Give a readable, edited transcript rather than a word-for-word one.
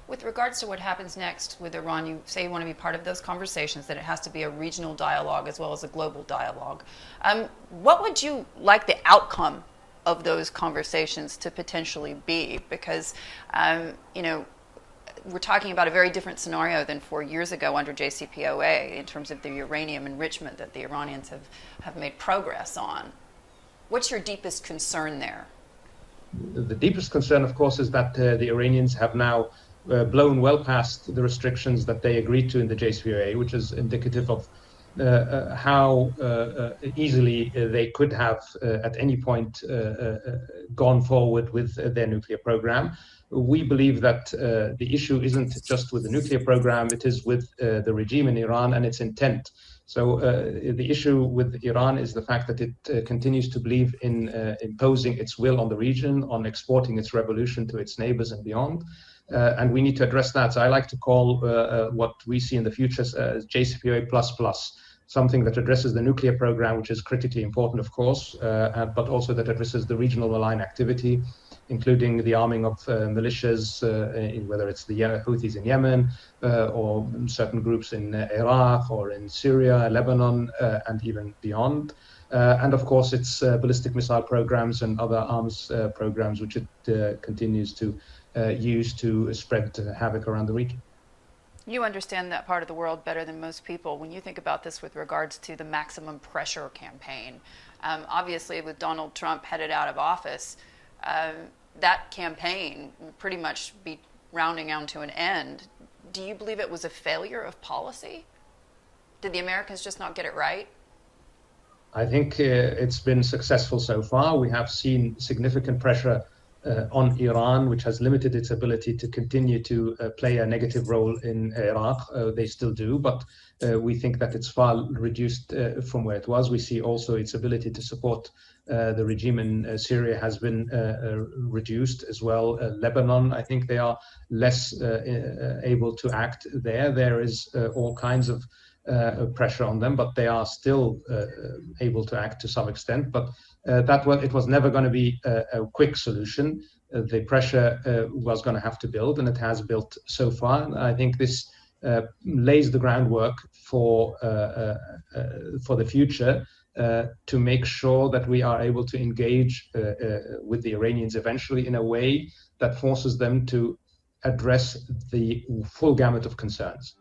With regards to what happens next with Iran, you say you want to be part of those conversations, that it has to be a regional dialogue as well as a global dialogue. What would you like the outcome of those conversations to potentially be? Because, we're talking about a very different scenario than 4 years ago under JCPOA in terms of the uranium enrichment that the Iranians have made progress on. What's your deepest concern there? The deepest concern, of course, is that the Iranians have now blown well past the restrictions that they agreed to in the JCPOA, which is indicative of how easily they could have at any point gone forward with their nuclear program. We believe that the issue isn't just with the nuclear program, it is with the regime in Iran and its intent. So the issue with Iran is the fact that it continues to believe in imposing its will on the region, on exporting its revolution to its neighbors and beyond. And we need to address that. So I like to call what we see in the future as JCPOA++, something that addresses the nuclear program, which is critically important, of course, but also that addresses the regional malign activity, including the arming of militias, whether it's the Houthis in Yemen or certain groups in Iraq or in Syria, Lebanon, and even beyond. And of course, its ballistic missile programs and other arms programs, which it continues to use to spread havoc around the region. You understand that part of the world better than most people. When you think about this with regards to the maximum pressure campaign, obviously with Donald Trump headed out of office, that campaign will pretty much be rounding down to an end. Do you believe it was a failure of policy? Did the Americans just not get it right? I think it's been successful so far. We have seen significant pressure on Iran, which has limited its ability to continue to play a negative role in Iraq. They still do, but we think that it's far reduced from where it was. We see also its ability to support the regime in Syria has been reduced as well. Lebanon, I think they are less able to act there. There is all kinds of pressure on them, but they are still able to act to some extent. But it was never going to be a quick solution. The pressure was going to have to build, and it has built so far. And I think this lays the groundwork for the future to make sure that we are able to engage with the Iranians eventually in a way that forces them to address the full gamut of concerns.